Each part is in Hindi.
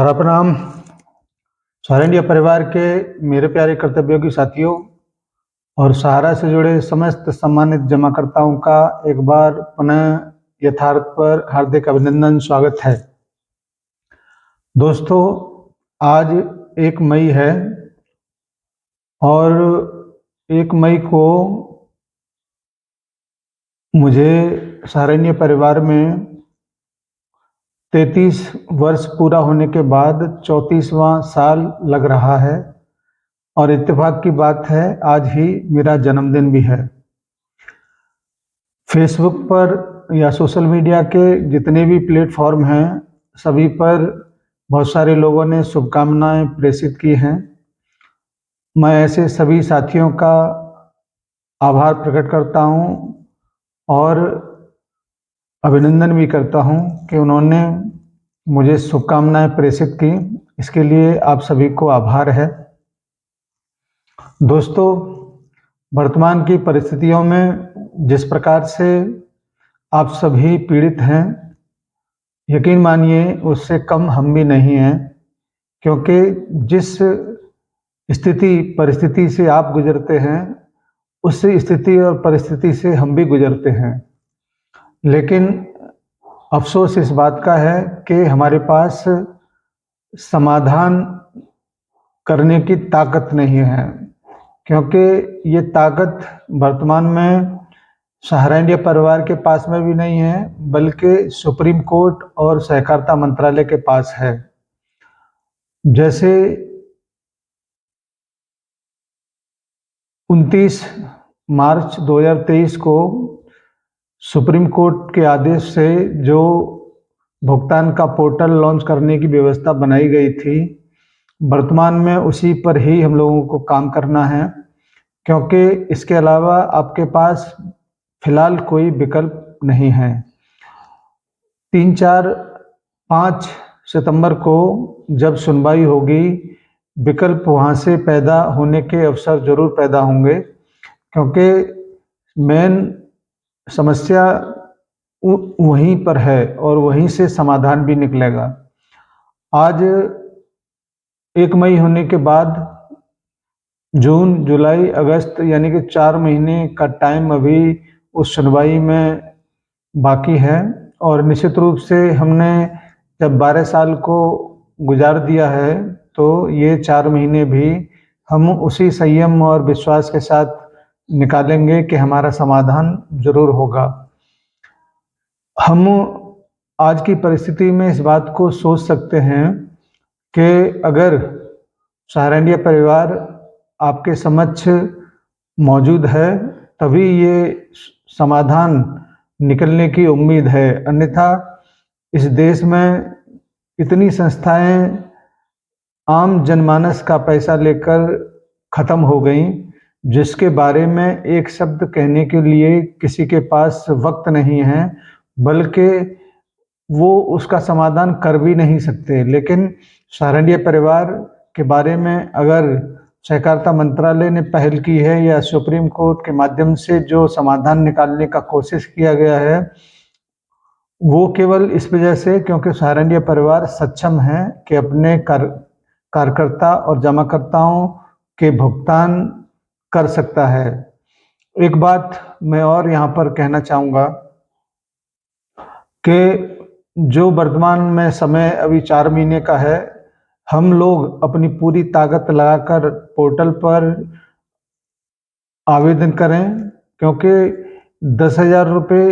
सहारा प्रणाम। सहारा इंडिया परिवार के मेरे प्यारे कर्तव्योगी साथियों और सहारा से जुड़े समस्त सम्मानित जमाकर्ताओं का एक बार पुनः यथार्थ पर हार्दिक अभिनंदन, स्वागत है। दोस्तों, आज 1 मई है और 1 मई को मुझे सहारा इंडिया परिवार में 33 वर्ष पूरा होने के बाद 34वां साल लग रहा है और इत्तेफाक की बात है, आज ही मेरा जन्मदिन भी है। फेसबुक पर या सोशल मीडिया के जितने भी प्लेटफॉर्म हैं, सभी पर बहुत सारे लोगों ने शुभकामनाएं प्रेषित की हैं। मैं ऐसे सभी साथियों का आभार प्रकट करता हूं और अभिनंदन भी करता हूं कि उन्होंने मुझे शुभकामनाएं प्रेषित की। इसके लिए आप सभी को आभार है। दोस्तों, वर्तमान की परिस्थितियों में जिस प्रकार से आप सभी पीड़ित हैं, यकीन मानिए उससे कम हम भी नहीं हैं, क्योंकि जिस परिस्थिति से आप गुजरते हैं, उस स्थिति और परिस्थिति से हम भी गुजरते हैं। लेकिन अफसोस इस बात का है कि हमारे पास समाधान करने की ताकत नहीं है, क्योंकि ये ताकत वर्तमान में सहारा इंडिया परिवार के पास में भी नहीं है, बल्कि सुप्रीम कोर्ट और सहकारिता मंत्रालय के पास है। जैसे 29 मार्च 2023 को सुप्रीम कोर्ट के आदेश से जो भुगतान का पोर्टल लॉन्च करने की व्यवस्था बनाई गई थी, वर्तमान में उसी पर ही हम लोगों को काम करना है, क्योंकि इसके अलावा आपके पास फिलहाल कोई विकल्प नहीं है। 3, 4, 5 सितंबर को जब सुनवाई होगी, विकल्प वहाँ से पैदा होने के अवसर जरूर पैदा होंगे, क्योंकि मेन समस्या वहीं पर है और वहीं से समाधान भी निकलेगा। आज 1 मई होने के बाद जून, जुलाई, अगस्त यानी कि 4 महीने का टाइम अभी उस सुनवाई में बाकी है। और निश्चित रूप से हमने जब 12 साल को गुजार दिया है, तो ये 4 महीने भी हम उसी संयम और विश्वास के साथ निकालेंगे कि हमारा समाधान जरूर होगा। हम आज की परिस्थिति में इस बात को सोच सकते हैं कि अगर सहारा इंडिया परिवार आपके समक्ष मौजूद है, तभी ये समाधान निकलने की उम्मीद है। अन्यथा इस देश में इतनी संस्थाएं आम जनमानस का पैसा लेकर खत्म हो गई, जिसके बारे में एक शब्द कहने के लिए किसी के पास वक्त नहीं है, बल्कि वो उसका समाधान कर भी नहीं सकते। लेकिन सहारा इंडिया परिवार के बारे में अगर सहकारिता मंत्रालय ने पहल की है या सुप्रीम कोर्ट के माध्यम से जो समाधान निकालने का कोशिश किया गया है, वो केवल इस वजह से क्योंकि सहारा इंडिया परिवार सक्षम है कि अपने कार्यकर्ता और जमाकर्ताओं के भुगतान कर सकता है। एक बात मैं और यहाँ पर कहना चाहूँगा कि जो वर्तमान में समय अभी 4 महीने का है, हम लोग अपनी पूरी ताकत लगाकर पोर्टल पर आवेदन करें, क्योंकि 10,000 रुपये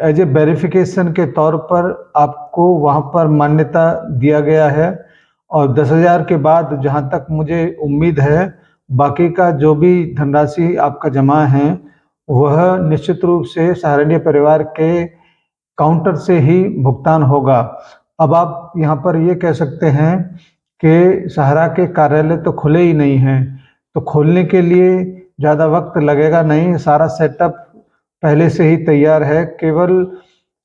एज ए वेरिफिकेशन के तौर पर आपको वहाँ पर मान्यता दिया गया है। और 10,000 के बाद जहाँ तक मुझे उम्मीद है, बाकी का जो भी धनराशि आपका जमा है, वह निश्चित रूप से सहारा इंडिया परिवार के काउंटर से ही भुगतान होगा। अब आप यहाँ पर ये कह सकते हैं कि सहारा के कार्यालय तो खुले ही नहीं हैं, तो खोलने के लिए ज़्यादा वक्त लगेगा नहीं, सारा सेटअप पहले से ही तैयार है। केवल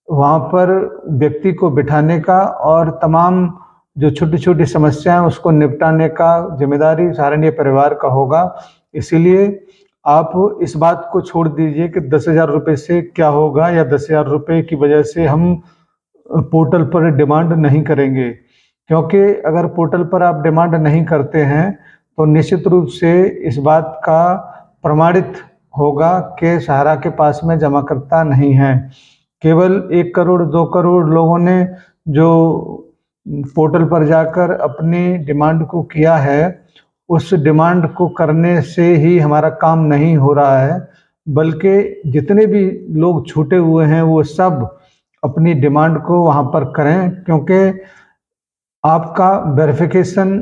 वहाँ पर व्यक्ति को बिठाने का और तमाम जो छोटी छोटी समस्याएं उसको निपटाने का जिम्मेदारी सहारा इंडिया परिवार का होगा। इसीलिए आप इस बात को छोड़ दीजिए कि 10,000 रुपये से क्या होगा या 10,000 रुपये की वजह से हम पोर्टल पर डिमांड नहीं करेंगे, क्योंकि अगर पोर्टल पर आप डिमांड नहीं करते हैं तो निश्चित रूप से इस बात का प्रमाणित होगा कि सहारा के पास में जमाकर्ता नहीं है। केवल 1 करोड़ 2 करोड़ लोगों ने जो पोर्टल पर जाकर अपनी डिमांड को किया है, उस डिमांड को करने से ही हमारा काम नहीं हो रहा है, बल्कि जितने भी लोग छूटे हुए हैं वो सब अपनी डिमांड को वहाँ पर करें, क्योंकि आपका वेरिफिकेशन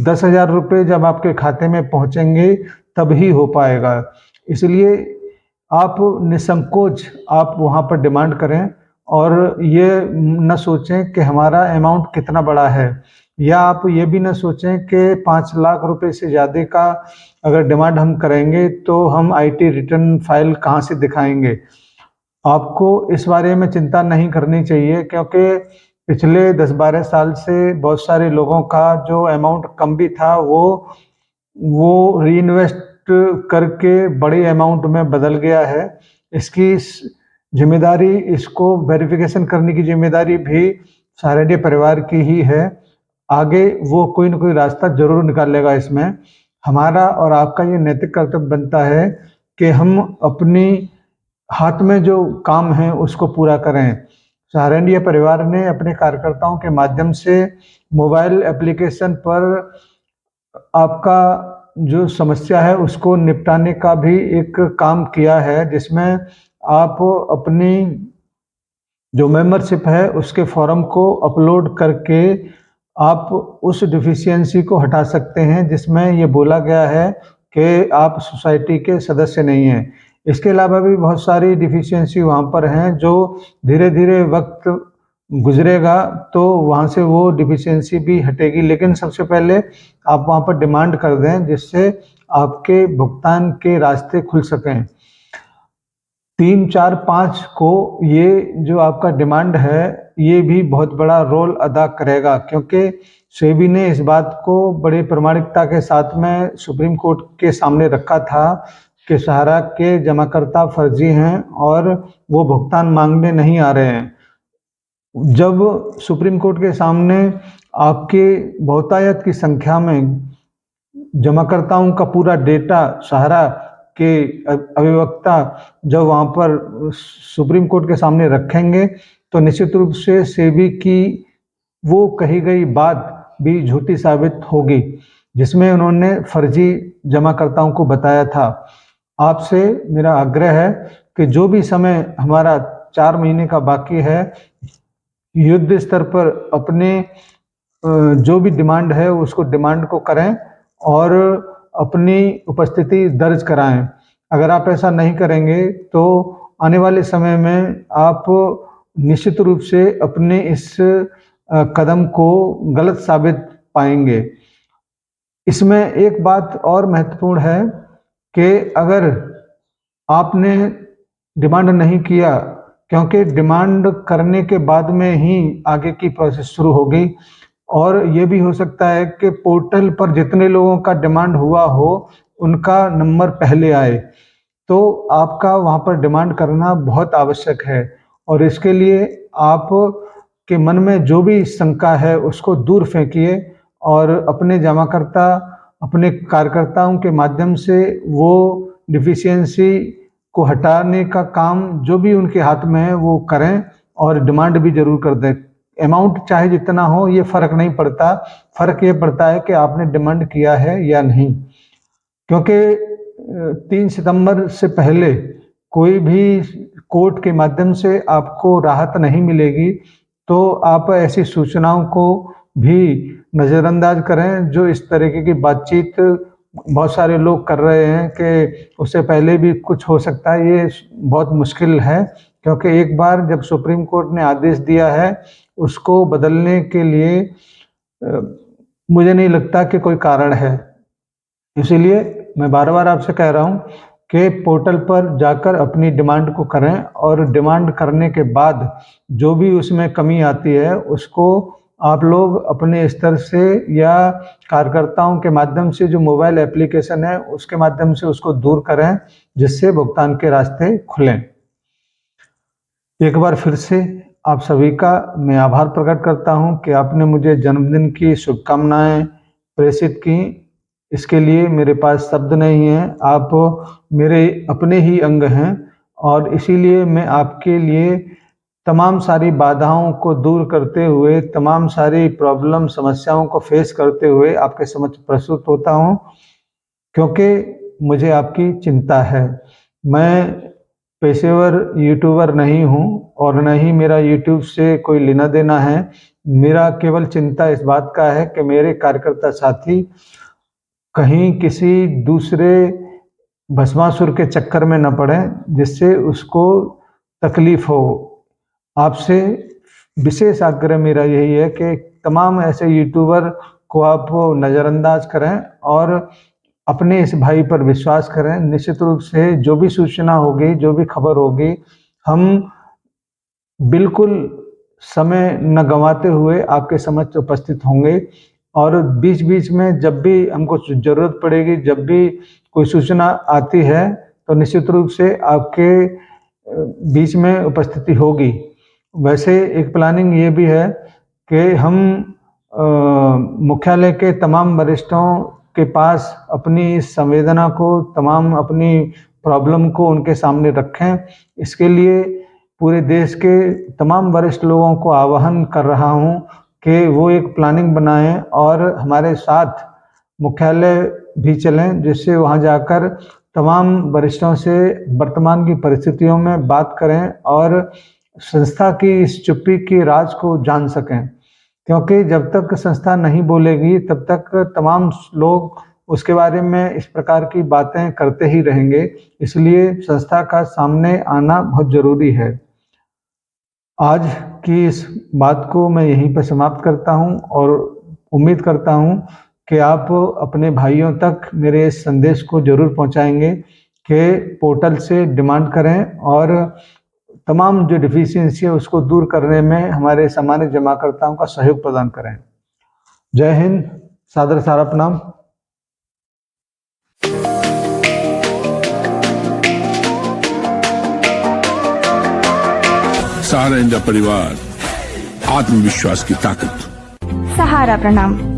10,000 रुपये जब आपके खाते में पहुँचेंगे तब ही हो पाएगा। इसलिए आप निसंकोच आप वहाँ पर डिमांड करें और ये न सोचें कि हमारा अमाउंट कितना बड़ा है, या आप ये भी न सोचें कि 5 लाख रुपए से ज़्यादा का अगर डिमांड हम करेंगे तो हम आईटी रिटर्न फाइल कहाँ से दिखाएंगे। आपको इस बारे में चिंता नहीं करनी चाहिए, क्योंकि पिछले 10-12 साल से बहुत सारे लोगों का जो अमाउंट कम भी था वो रीइन्वेस्ट करके बड़े अमाउंट में बदल गया है। इसकी जिम्मेदारी, इसको वेरिफिकेशन करने की जिम्मेदारी भी सहारनपुर परिवार की ही है। आगे वो कोई न कोई रास्ता जरूर निकालेगा। इसमें हमारा और आपका ये नैतिक कर्तव्य बनता है कि हम अपनी हाथ में जो काम है उसको पूरा करें। सहारनपुर परिवार ने अपने कार्यकर्ताओं के माध्यम से मोबाइल एप्लीकेशन पर आपका जो समस्या है उसको निपटाने का भी एक काम किया है, जिसमें आप अपनी जो मेंबरशिप है उसके फॉर्म को अपलोड करके आप उस डिफिशियंसी को हटा सकते हैं जिसमें ये बोला गया है कि आप सोसाइटी के सदस्य नहीं हैं। इसके अलावा भी बहुत सारी डिफिशियंसी वहाँ पर हैं जो धीरे धीरे वक्त गुजरेगा तो वहाँ से वो डिफिशियंसी भी हटेगी, लेकिन सबसे पहले आप वहाँ पर डिमांड कर दें जिससे आपके भुगतान के रास्ते खुल सकें। 3, 4, 5 को ये जो आपका डिमांड है ये भी बहुत बड़ा रोल अदा करेगा, क्योंकि सेबी ने इस बात को बड़े प्रामाणिकता के साथ में सुप्रीम कोर्ट के सामने रखा था कि सहारा के जमाकर्ता फर्जी हैं और वो भुगतान मांगने नहीं आ रहे हैं। जब सुप्रीम कोर्ट के सामने आपके बहुतायत की संख्या में जमाकर्ताओं का पूरा डेटा सहारा के अभिवक्ता जब वहाँ पर सुप्रीम कोर्ट के सामने रखेंगे तो निश्चित रूप से सेबी की वो कही गई बात भी झूठी साबित होगी जिसमें उन्होंने फर्जी जमाकर्ताओं को बताया था। आपसे मेरा आग्रह है कि जो भी समय हमारा 4 महीने का बाकी है, युद्ध स्तर पर अपने जो भी डिमांड है उसको डिमांड को करें और अपनी उपस्थिति दर्ज कराएं। अगर आप ऐसा नहीं करेंगे तो आने वाले समय में आप निश्चित रूप से अपने इस कदम को गलत साबित पाएंगे। इसमें एक बात और महत्वपूर्ण है कि अगर आपने डिमांड नहीं किया, क्योंकि डिमांड करने के बाद में ही आगे की प्रोसेस शुरू होगी और ये भी हो सकता है कि पोर्टल पर जितने लोगों का डिमांड हुआ हो उनका नंबर पहले आए, तो आपका वहाँ पर डिमांड करना बहुत आवश्यक है और इसके लिए आप के मन में जो भी शंका है उसको दूर फेंकिए और अपने जमाकर्ता अपने कार्यकर्ताओं के माध्यम से वो डिफिशियंसी को हटाने का काम जो भी उनके हाथ में है वो करें और डिमांड भी जरूर कर दें। अमाउंट चाहे जितना हो ये फर्क नहीं पड़ता, फर्क ये पड़ता है कि आपने डिमांड किया है या नहीं, क्योंकि 3 सितंबर से पहले कोई भी कोर्ट के माध्यम से आपको राहत नहीं मिलेगी, तो आप ऐसी सूचनाओं को भी नज़रअंदाज करें जो इस तरीके की बातचीत बहुत सारे लोग कर रहे हैं कि उससे पहले भी कुछ हो सकता है। ये बहुत मुश्किल है, क्योंकि एक बार जब सुप्रीम कोर्ट ने आदेश दिया है उसको बदलने के लिए मुझे नहीं लगता कि कोई कारण है। इसीलिए मैं बार बार आपसे कह रहा हूँ कि पोर्टल पर जाकर अपनी डिमांड को करें और डिमांड करने के बाद जो भी उसमें कमी आती है उसको आप लोग अपने स्तर से या कार्यकर्ताओं के माध्यम से जो मोबाइल एप्लीकेशन है उसके माध्यम से उसको दूर करें, जिससे भुगतान के रास्ते खुलें। एक बार फिर से आप सभी का मैं आभार प्रकट करता हूं कि आपने मुझे जन्मदिन की शुभकामनाएं प्रेषित की। इसके लिए मेरे पास शब्द नहीं है। आप मेरे अपने ही अंग हैं और इसीलिए मैं आपके लिए तमाम सारी बाधाओं को दूर करते हुए, तमाम सारी प्रॉब्लम समस्याओं को फेस करते हुए आपके समक्ष प्रस्तुत होता हूं, क्योंकि मुझे आपकी चिंता है। मैं पेशेवर यूट्यूबर नहीं हूं और न ही मेरा यूट्यूब से कोई लेना देना है। मेरा केवल चिंता इस बात का है कि मेरे कार्यकर्ता साथी कहीं किसी दूसरे भस्मासुर के चक्कर में न पड़े जिससे उसको तकलीफ हो। आपसे विशेष आग्रह मेरा यही है कि तमाम ऐसे यूट्यूबर को आप नज़रअंदाज करें और अपने इस भाई पर विश्वास करें। निश्चित रूप से जो भी सूचना होगी, जो भी खबर होगी, हम बिल्कुल समय न गंवाते हुए आपके समक्ष उपस्थित होंगे और बीच-बीच में जब भी हमको ज़रूरत पड़ेगी, जब भी कोई सूचना आती है, तो निश्चित रूप से आपके बीच में उपस्थिति होगी। वैसे एक प्लानिंग ये भी है कि हम मुख्यालय के तमाम वरिष्ठों के पास अपनी इस संवेदना को, तमाम अपनी प्रॉब्लम को उनके सामने रखें। इसके लिए पूरे देश के तमाम वरिष्ठ लोगों को आह्वान कर रहा हूं कि वो एक प्लानिंग बनाएं और हमारे साथ मुख्यालय भी चलें, जिससे वहां जाकर तमाम वरिष्ठों से वर्तमान की परिस्थितियों में बात करें और संस्था की इस चुप्पी की राज को जान सकें। क्योंकि जब तक संस्था नहीं बोलेगी तब तक तमाम लोग उसके बारे में इस प्रकार की बातें करते ही रहेंगे। इसलिए संस्था का सामने आना बहुत ज़रूरी है। आज की इस बात को मैं यहीं पर समाप्त करता हूं और उम्मीद करता हूं कि आप अपने भाइयों तक मेरे इस संदेश को ज़रूर पहुंचाएंगे कि पोर्टल से डिमांड करें और तमाम जो डिफिशियंसी है उसको दूर करने में हमारे सामान्य जमाकर्ताओं का सहयोग प्रदान करें। जय हिंद, सादर सारा प्रणाम। सहारा इंडिया परिवार, आत्मविश्वास की ताकत। सहारा प्रणाम।